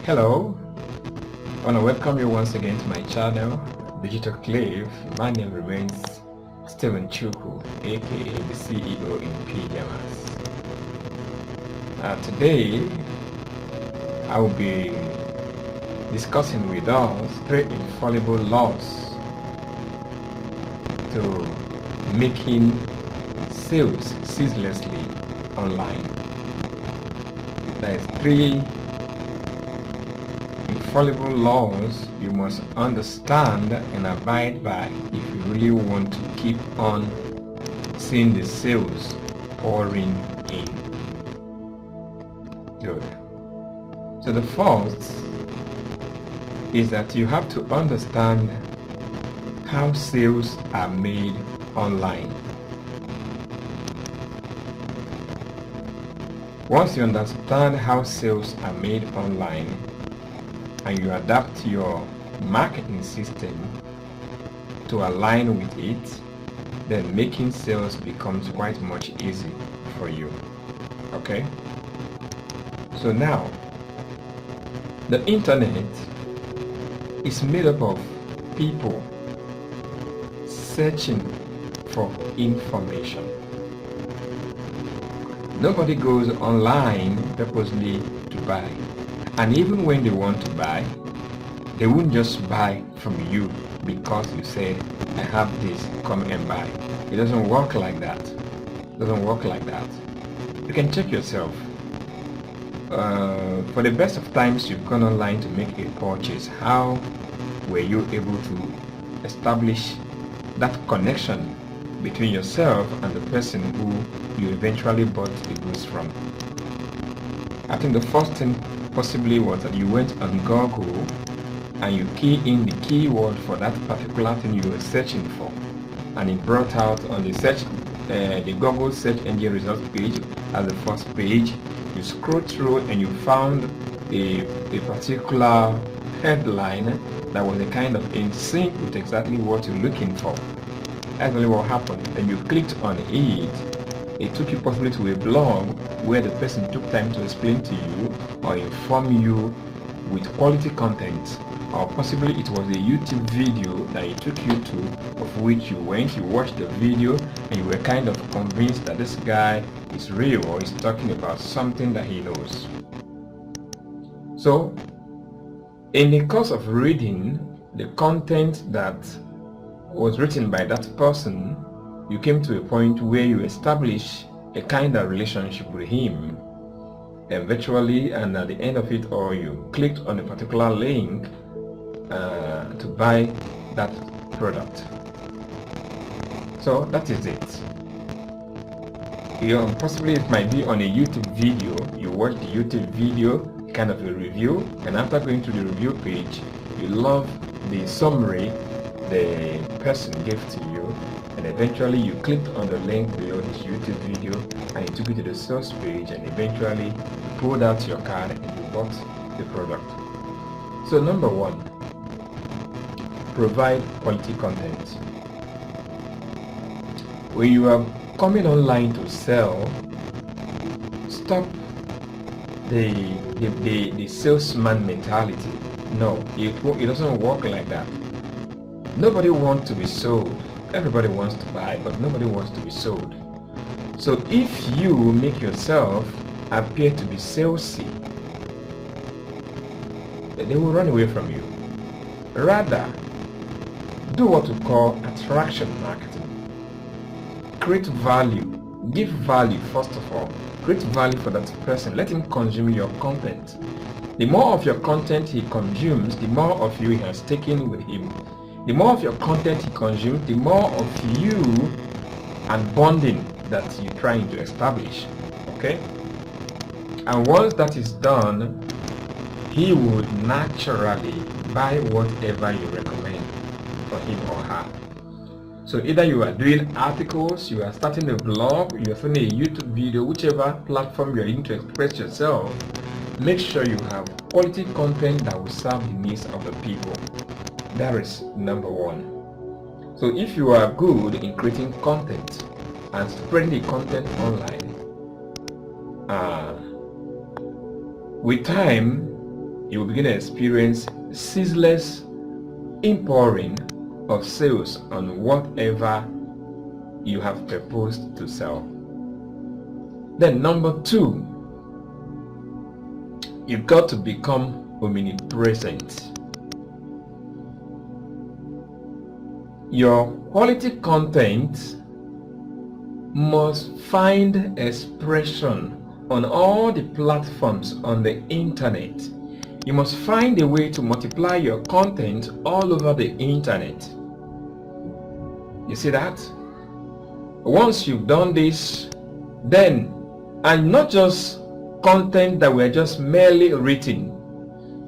Hello, I want to welcome you once again to my channel, Digital Clave. My name remains Steven Chuku, aka the CEO in Pyjamas. Today, I will be discussing with us 3 infallible laws to making sales ceaselessly online. There is 3 infallible laws you must understand and abide by if you really want to keep on seeing the sales pouring in. Good. So the first is that you have to understand how sales are made online. Once you understand how sales are made online, and you adapt your marketing system to align with it, then making sales becomes quite much easy for you. Okay? So now, the internet is made up of people searching for information. Nobody goes online purposely to buy. And even when they want to buy, they won't just buy from you because you said, I have this, come and buy. It doesn't work like that. It doesn't work like that. You can check yourself. For the best of times you've gone online to make a purchase, how were you able to establish that connection between yourself and the person who you eventually bought the goods from? I think the first thing possibly was that you went on Google and you key in the keyword for that particular thing you were searching for, and it brought out on the the Google search engine results page as the first page. You scroll through and you found a particular headline that was a kind of in sync with exactly what you're looking for. That's really what happened. Then you clicked on it. It took you possibly to a blog where the person took time to explain to you or inform you with quality content, or possibly it was a YouTube video that it took you to, of which you went, you watched the video, and you were kind of convinced that this guy is real or is talking about something that he knows. So, in the course of reading the content that was written by that person, you came to a point where you establish a kind of relationship with him, and virtually, and at the end of it all, you clicked on a particular link to buy that product. So that is it. Possibly it might be on a YouTube video. You watch the YouTube video, kind of a review, and after going to the review page, you love the summary the person gave to you, and eventually you clicked on the link below this YouTube video and it took you to the source page, and eventually you pulled out your card and you bought the product. So number 1, provide quality content. When you are coming online to sell, stop the salesman mentality. No, it doesn't work like that. Nobody wants to be sold. Everybody wants to buy, but nobody wants to be sold. So if you make yourself appear to be salesy, they will run away from you. Rather, do what we call attraction marketing. Create value. Give value first of all. Create value for that person. Let him consume your content. The more of your content he consumes, the more of you he has taken with him. The more of your content he consumes, the more of you and bonding that you're trying to establish. Okay? And once that is done, he would naturally buy whatever you recommend for him or her. So either you are doing articles, you are starting a blog, you are filming a YouTube video, whichever platform you are in to express yourself, make sure you have quality content that will serve the needs of the people. That is number 1. So if you are good in creating content and spreading the content online, with time you will begin to experience ceaseless impouring of sales on whatever you have proposed to sell. Then number 2, you've got to become omnipresent. Your quality content must find expression on all the platforms on the internet. You must find a way to multiply your content all over the internet. You see that? Once you've done this, then, and not just content that were just merely written,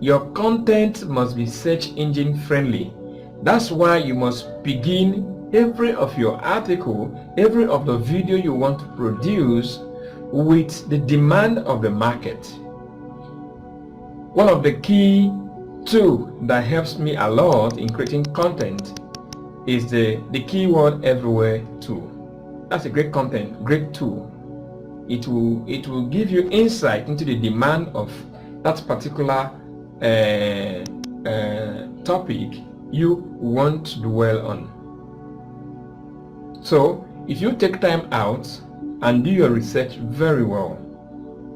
your content must be search engine friendly. That's why you must begin every of your article, every of the video you want to produce with the demand of the market. One of the key tools that helps me a lot in creating content is the keyword everywhere tool. That's a great great tool. It will give you insight into the demand of that particular topic you want to dwell on. So if you take time out and do your research very well,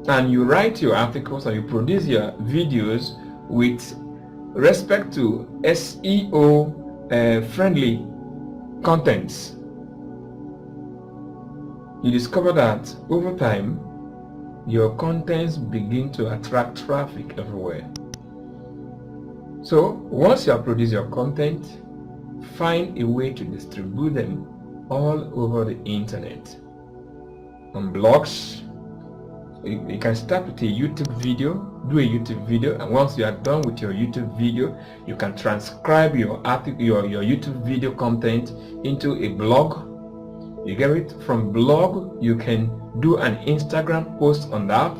and you write your articles and you produce your videos with respect to SEO friendly contents, you discover that over time your contents begin to attract traffic everywhere. So once you have produced your content, find a way to distribute them all over the internet. On blogs, you can start with a YouTube video, do a YouTube video, and once you are done with your YouTube video, you can transcribe your YouTube video content into a blog. You get it? From blog, you can do an Instagram post on that.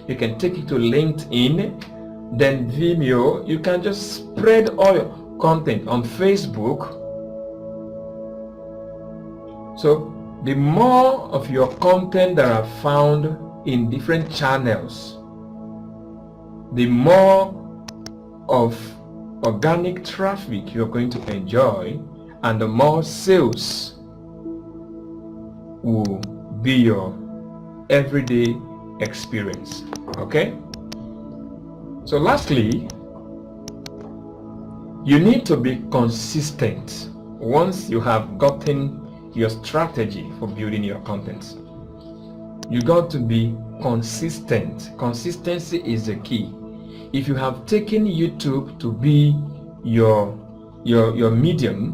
You can take it to LinkedIn, then Vimeo. You can just spread all your content on Facebook. So the more of your content that are found in different channels, the more of organic traffic you're going to enjoy, and the more sales will be your everyday experience. Okay? So lastly, you need to be consistent once you have gotten your strategy for building your content. You got to be consistent. Consistency is the key. If you have taken YouTube to be your medium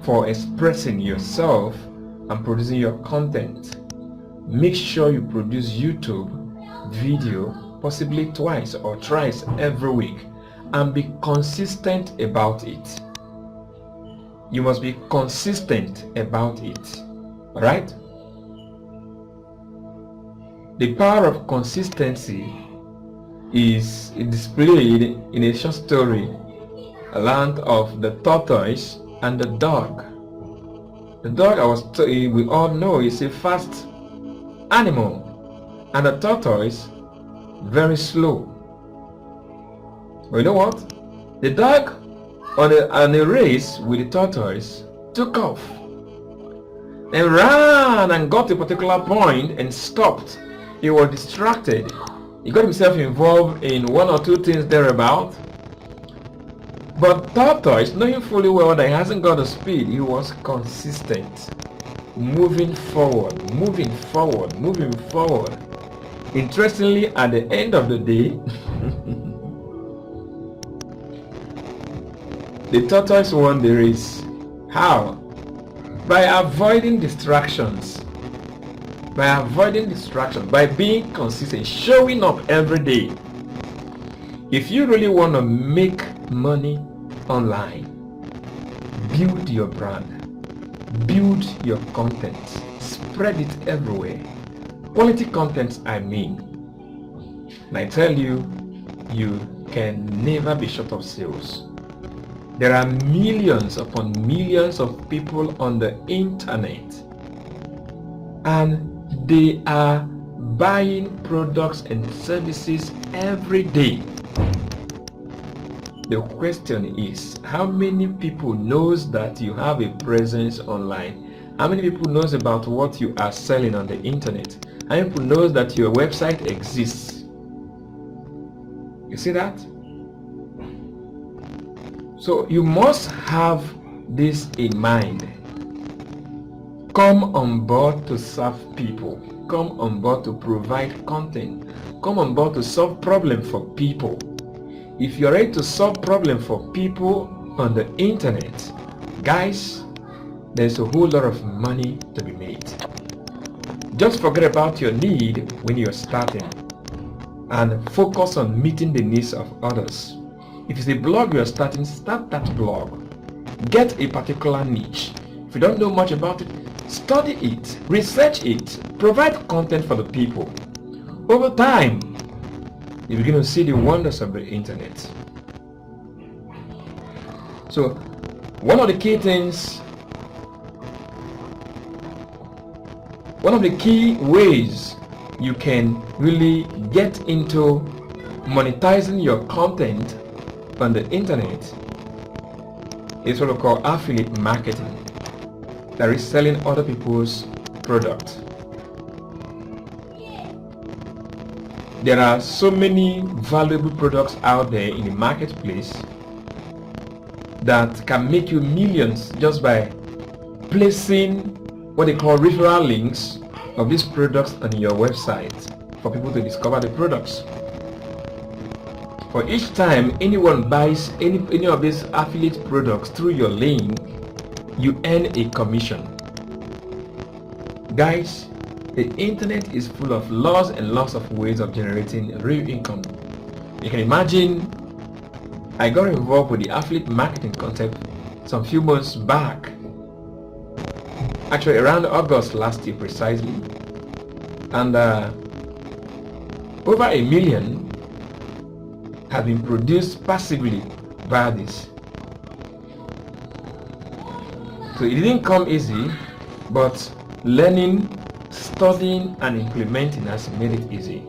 for expressing yourself and producing your content, make sure you produce YouTube video possibly twice or thrice every week, and be consistent about it. You must be consistent about it. All right? The power of consistency is displayed in a short story, A Land of the Tortoise and the Dog. The dog, we all know, is a fast animal, and the tortoise very slow. But you know what? The dog on a race with the tortoise took off and ran and got to a particular point and stopped. He was distracted. He got himself involved in one or two things thereabout. But tortoise, knowing fully well that he hasn't got the speed, he was consistent, moving forward, moving forward, moving forward. Interestingly, at the end of the day, the tortoise won the race. How? By avoiding distractions. By being consistent, showing up every day. If you really want to make money online, build your brand, build your content, spread it everywhere. Quality content, I mean. And I tell you, you can never be short of sales. There are millions upon millions of people on the internet, and they are buying products and services every day. The question is, how many people knows that you have a presence online? How many people knows about what you are selling on the internet? How many people knows that your website exists? You see that? So you must have this in mind. Come on board to serve people. Come on board to provide content. Come on board to solve problems for people. If you're ready to solve problems for people on the internet, guys, there's a whole lot of money to be made. Just forget about your need when you're starting and focus on meeting the needs of others. If it's a blog you're starting, start that blog. Get a particular niche. If you don't know much about it, study it, research it, provide content for the people. Over time, you begin to see the wonders of the internet. So, one of the key ways you can really get into monetizing your content on the internet is what we call affiliate marketing. That is selling other people's products. There are so many valuable products out there in the marketplace that can make you millions just by placing what they call referral links of these products on your website for people to discover the products. For each time anyone buys any of these affiliate products through your link, you earn a commission. Guys, the internet is full of lots and lots of ways of generating real income. You can imagine, I got involved with the affiliate marketing concept some few months back, actually around August last year precisely, and over 1 million have been produced passively by this. So it didn't come easy, but learning, studying and implementing has made it easy.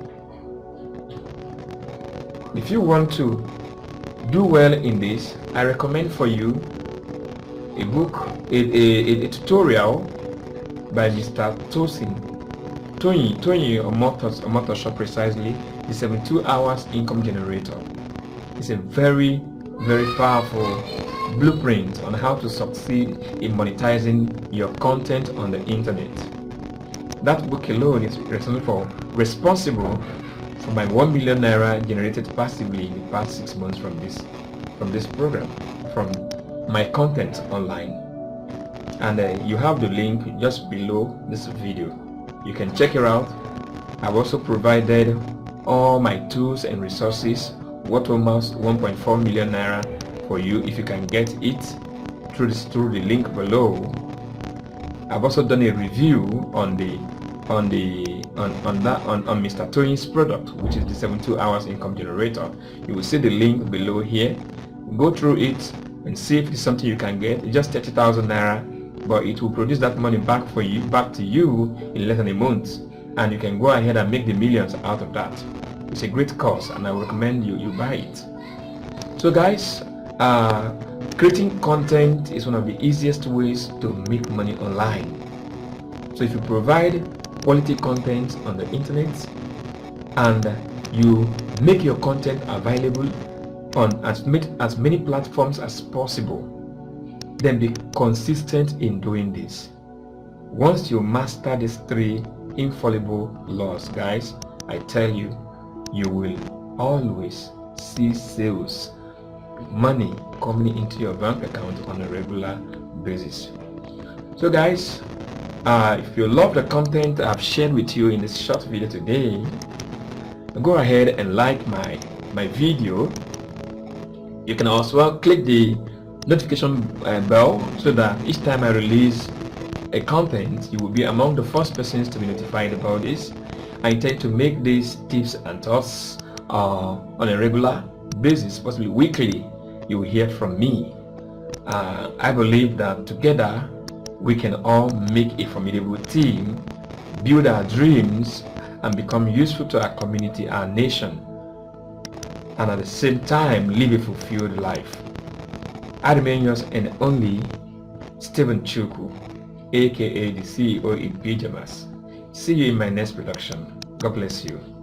If you want to do well in this, I recommend for you a book, a tutorial by Mr. Tony or Motosha precisely, the 72 hours income generator. It's a very, very powerful blueprint on how to succeed in monetizing your content on the internet. That book alone is responsible for my 1 million naira generated passively in the past 6 months from this program, from my content online. And you have the link just below this video. You can check it out. I've also provided all my tools and resources worth almost 1.4 million naira for you if you can get it through the link below. I've also done a review on Mr. Tony's product, which is the 72 hours income generator. You will see the link below here. Go through it and see if it's something you can get. It's just 30,000 naira, but it will produce that money back to you in less than a month, and you can go ahead and make the millions out of that. It's a great course, and I recommend you buy it. So guys, creating content is one of the easiest ways to make money online. So if you provide quality content on the internet and you make your content available on as many platforms as possible, then be consistent in doing this. Once you master these 3 infallible laws, guys, I tell you, you will always see sales, money coming into your bank account on a regular basis. So guys, if you love the content I've shared with you in this short video today, go ahead and like my video. You can also click the notification bell so that each time I release a content, you will be among the first persons to be notified about this. I intend to make these tips and thoughts on a regular basis, possibly weekly. You will hear from me. I believe that together we can all make a formidable team, build our dreams, and become useful to our community, our nation. and at the same time live a fulfilled life. I remain yours and only Stephen Chuku, aka the CEO in Pyjamas. See you in my next production. God bless you.